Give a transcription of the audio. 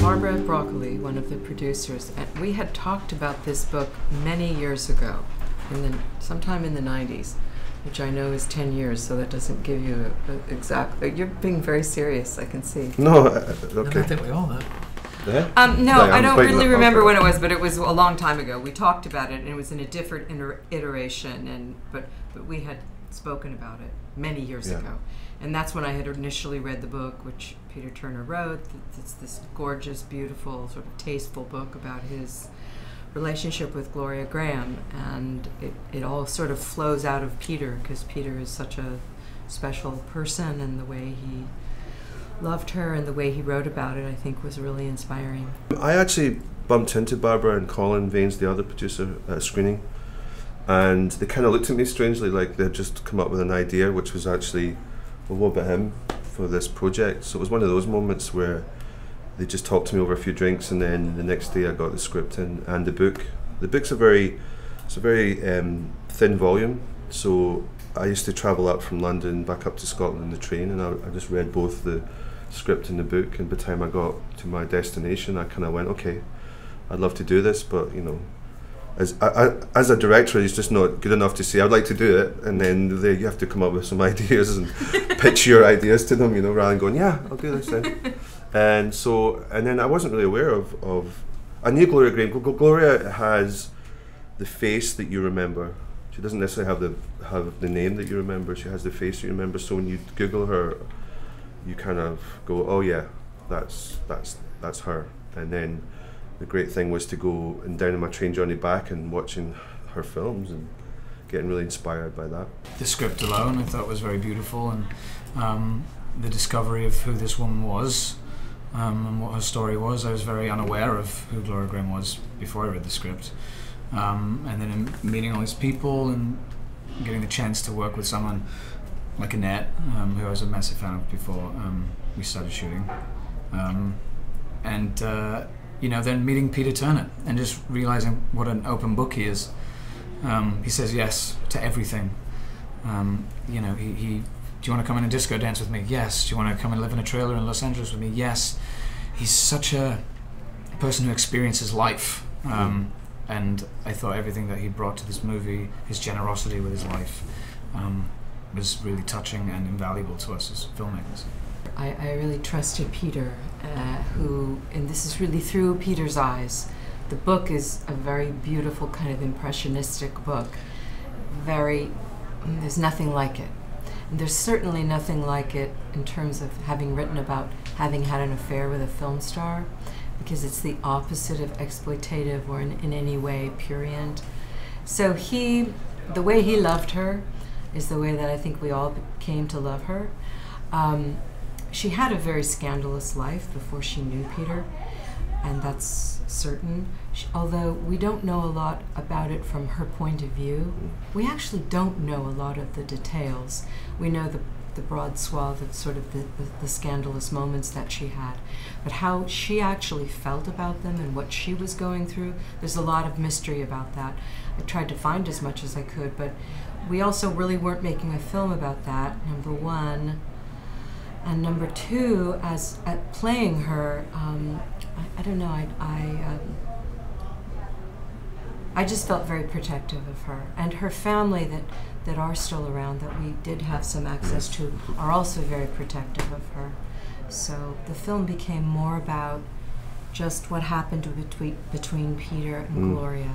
Barbara Broccoli, one of the producers, and we had talked about this book many years ago, sometime in the 90s, which I know is 10 years, so that doesn't give you a exact... You're being very serious, I can see. No, okay. I think we all know. Yeah? No, I don't really remember when it was, but it was a long time ago. We talked about it, and it was in a different iteration, but we had spoken about it many years ago. And that's when I had initially read the book, which Peter Turner wrote. It's this gorgeous, beautiful, sort of tasteful book about his relationship with Gloria Graham. And it all sort of flows out of Peter, because Peter is such a special person, and the way he loved her and the way he wrote about it, I think, was really inspiring. I actually bumped into Barbara and Colin Vaines, the other producer, at a screening. And they kind of looked at me strangely, like they'd just come up with an idea, which was actually, well, what about him for this project? So it was one of those moments where they just talked to me over a few drinks, and then the next day I got the script and the book. The book's a very thin volume, so I used to travel up from London back up to Scotland in the train, and I just read both the script and the book, and by the time I got to my destination I kind of went, okay, I'd love to do this, but you know, as a director, it's just not good enough to say I'd like to do it, and then you have to come up with some ideas and pitch your ideas to them, you know, rather than going, yeah, I'll do this then. And then I wasn't really aware of I knew Gloria Graham. Gloria has the face that you remember. She doesn't necessarily have the name that you remember. She has the face you remember. So when you Google her, you kind of go, oh yeah, that's her. And then the great thing was to go and down on my train journey back and watching her films and getting really inspired by that. The script alone I thought was very beautiful, and the discovery of who this woman was and what her story was. I was very unaware of who Gloria Graham was before I read the script. And then in meeting all these people and getting the chance to work with someone like Annette, who I was a massive fan of before we started shooting. You know, then meeting Peter Turner and just realizing what an open book he is. He says yes to everything. You know, do you want to come in a disco dance with me? Yes. Do you want to come and live in a trailer in Los Angeles with me? Yes. He's such a person who experiences life. And I thought everything that he brought to this movie, his generosity with his life, was really touching and invaluable to us as filmmakers. I really trusted Peter, and this is really through Peter's eyes. The book is a very beautiful, kind of impressionistic book. There's nothing like it. And there's certainly nothing like it in terms of having written about having had an affair with a film star, because it's the opposite of exploitative or in any way prurient. So the way he loved her is the way that I think we all came to love her. She had a very scandalous life before she knew Peter, and that's certain. Although we don't know a lot about it from her point of view, we actually don't know a lot of the details. We know the broad swath of sort of the scandalous moments that she had, but how she actually felt about them and what she was going through, there's a lot of mystery about that. I tried to find as much as I could, but we also really weren't making a film about that, number one. And number two, at playing her, I don't know, I just felt very protective of her. And her family that are still around, that we did have some access to, are also very protective of her. So the film became more about just what happened between Peter and Gloria.